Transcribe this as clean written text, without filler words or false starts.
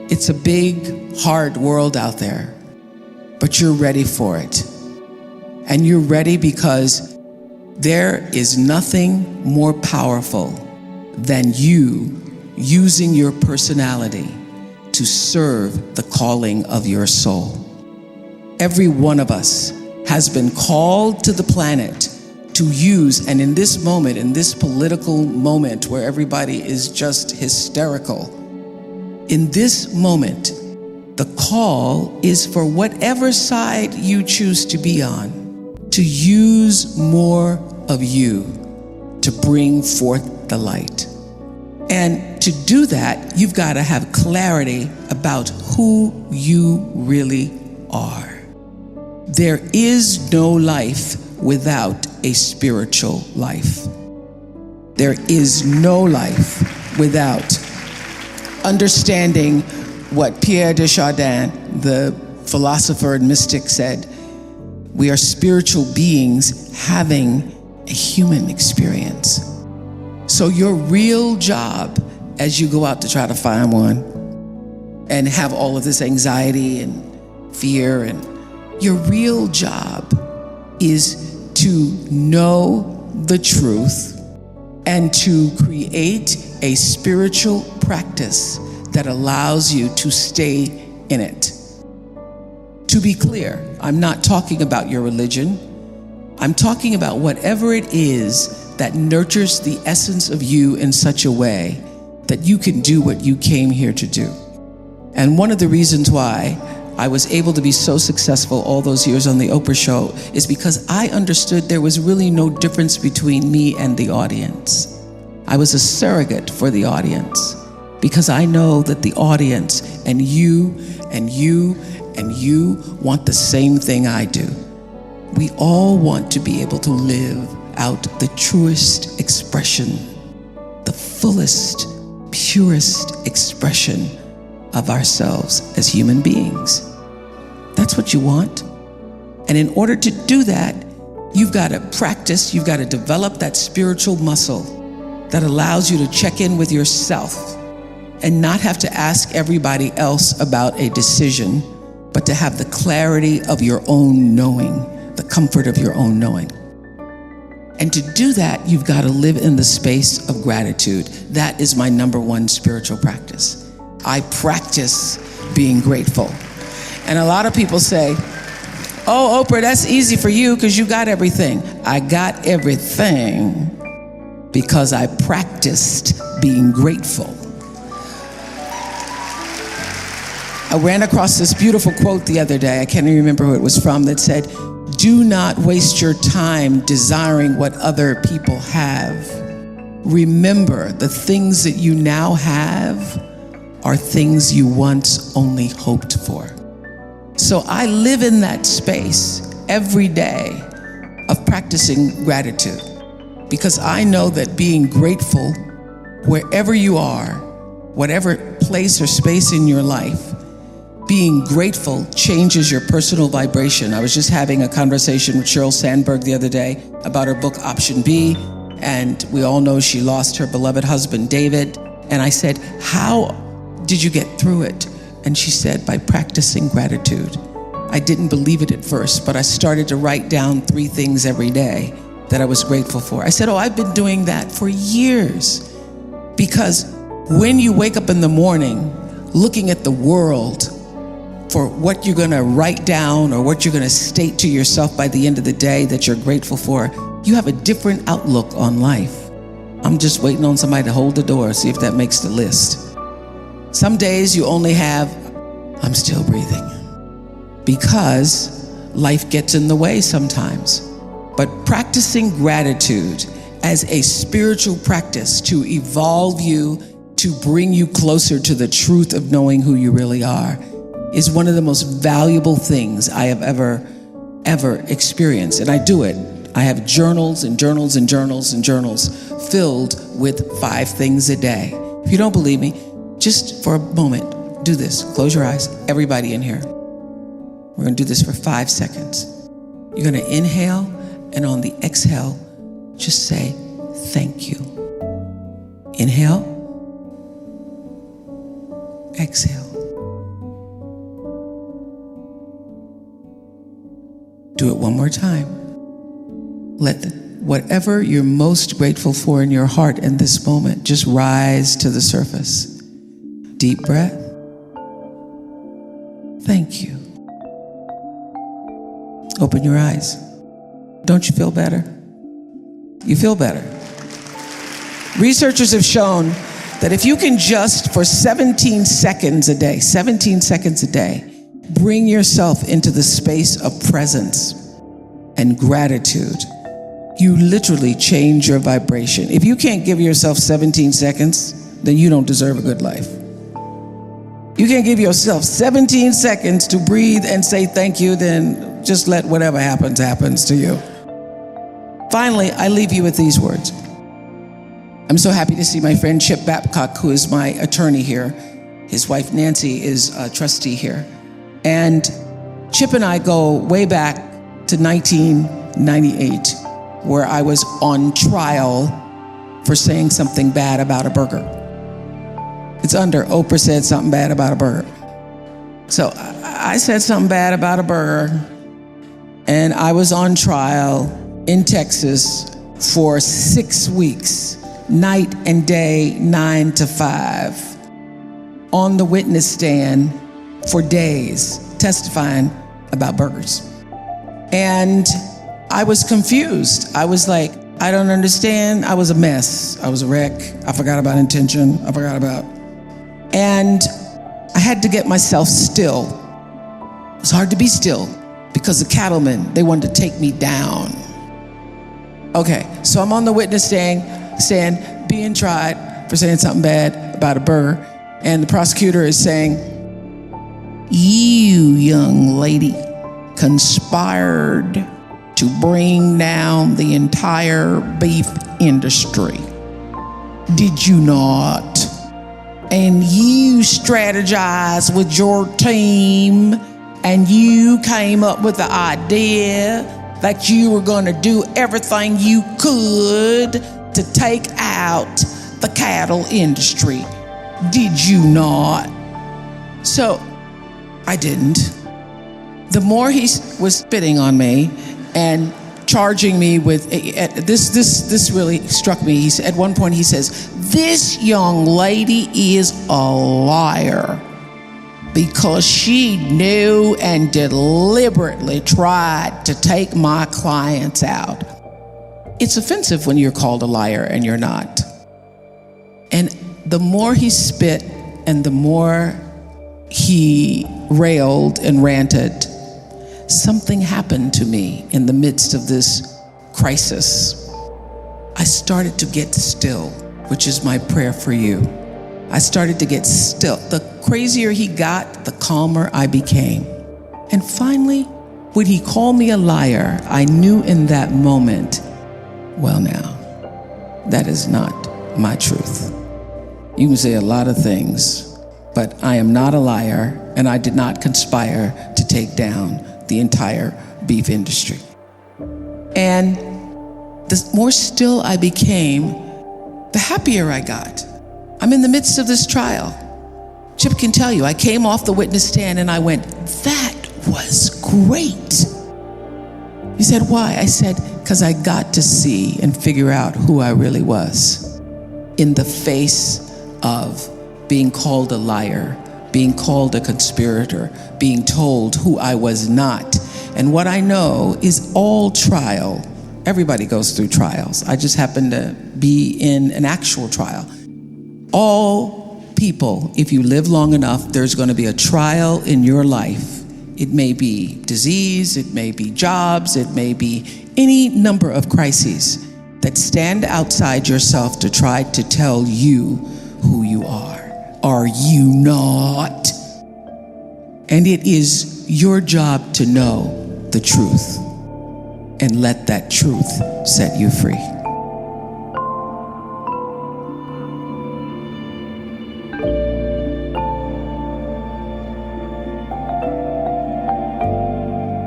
It's a big, hard world out there, but you're ready for it. And you're ready because there is nothing more powerful than you using your personality to serve the calling of your soul. Every one of us has been called to the planet to use, and in this moment, in this political moment where everybody is just hysterical, in this moment, the call is for whatever side you choose to be on, to use more of you to bring forth the light. And to do that, you've got to have clarity about who you really are. There is no life without a spiritual life. There is no life without understanding what Pierre de Chardin, the philosopher and mystic, said. We are spiritual beings having a human experience. So your real job as you go out to try to find one and have all of this anxiety and fear, and your real job is to know the truth and to create a spiritual practice that allows you to stay in it. To be clear, I'm not talking about your religion. I'm talking about whatever it is that nurtures the essence of you in such a way that you can do what you came here to do. And one of the reasons why I was able to be so successful all those years on the Oprah show is because I understood there was really no difference between me and the audience. I was a surrogate for the audience because I know that the audience and you and you and you want the same thing I do. We all want to be able to live out the truest expression, the fullest, purest expression of ourselves as human beings. That's what you want. And in order to do that, you've got to practice, you've got to develop that spiritual muscle that allows you to check in with yourself and not have to ask everybody else about a decision, but to have the clarity of your own knowing, the comfort of your own knowing. And to do that, you've got to live in the space of gratitude. That is my number one spiritual practice. I practice being grateful. And a lot of people say, oh, Oprah, that's easy for you because you got everything. I got everything because I practiced being grateful. I ran across this beautiful quote the other day. I can't even remember who it was from, that said, do not waste your time desiring what other people have. Remember, the things that you now have are things you once only hoped for. So I live in that space every day of practicing gratitude because I know that being grateful wherever you are, whatever place or space in your life, being grateful changes your personal vibration. I was just having a conversation with Sheryl Sandberg the other day about her book, Option B, and we all know she lost her beloved husband, David. And I said, how did you get through it? And she said, by practicing gratitude. I didn't believe it at first, but I started to write down 3 things every day that I was grateful for. I said, oh, I've been doing that for years. Because when you wake up in the morning looking at the world for what you're gonna write down or what you're gonna state to yourself by the end of the day that you're grateful for, you have a different outlook on life. I'm just waiting on somebody to hold the door, see if that makes the list. Some days you only have, I'm still breathing, because life gets in the way sometimes. But practicing gratitude as a spiritual practice to evolve you, to bring you closer to the truth of knowing who you really are, is one of the most valuable things I have ever experienced. And I do it. I have journals and journals and journals and journals filled with 5 things a day. If you don't believe me, just for a moment, do this. Close your eyes, everybody in here. We're gonna do this for 5 seconds. You're gonna inhale, and on the exhale, just say, thank you. Inhale, exhale. One more time. Let whatever you're most grateful for in your heart in this moment just rise to the surface. Deep breath. Thank you. Open your eyes. Don't you feel better? You feel better. Researchers have shown that if you can just for 17 seconds a day, bring yourself into the space of presence and gratitude, you literally change your vibration. If you can't give yourself 17 seconds, then you don't deserve a good life. You can't give yourself 17 seconds to breathe and say thank you, then just let whatever happens to you. Finally, I leave you with these words. I'm so happy to see my friend Chip Babcock, who is my attorney here. His wife Nancy is a trustee here. And Chip and I go way back to 1998, where I was on trial for saying something bad about a burger. It's under Oprah said something bad about a burger. So I said something bad about a burger, and I was on trial in Texas for 6 weeks, night and day, 9 to 5, on the witness stand for days, testifying about burgers. And I was confused. I was like, I don't understand. I was a mess. I was a wreck. I forgot about intention. And I had to get myself still. It was hard to be still because the cattlemen, they wanted to take me down. Okay, so I'm on the witness stand being tried for saying something bad about a burger, and the prosecutor is saying, you, young lady, conspired to bring down the entire beef industry. Did you not? And you strategized with your team, and you came up with the idea that you were going to do everything you could to take out the cattle industry. Did you not? So I didn't. The more he was spitting on me and charging me with this really struck me. He said, at one point he says, this young lady is a liar because she knew and deliberately tried to take my clients out. It's offensive when you're called a liar and you're not. And the more he spit and the more he railed and ranted, something happened to me in the midst of this crisis. I started to get still, which is my prayer for you. I started to get still. The crazier he got, the calmer I became. And finally, when he called me a liar, I knew in that moment, well now, that is not my truth. You can say a lot of things, but I am not a liar, and I did not conspire to take down the entire beef industry. And the more still I became, the happier I got. I'm in the midst of this trial. Chip can tell you, I came off the witness stand and I went, that was great. He said, why? I said, because I got to see and figure out who I really was in the face of being called a liar, being called a conspirator, being told who I was not. And what I know is all trial, everybody goes through trials. I just happen to be in an actual trial. All people, if you live long enough, there's going to be a trial in your life. It may be disease, it may be jobs, it may be any number of crises that stand outside yourself to try to tell you who you are. Are you not? And it is your job to know the truth and let that truth set you free.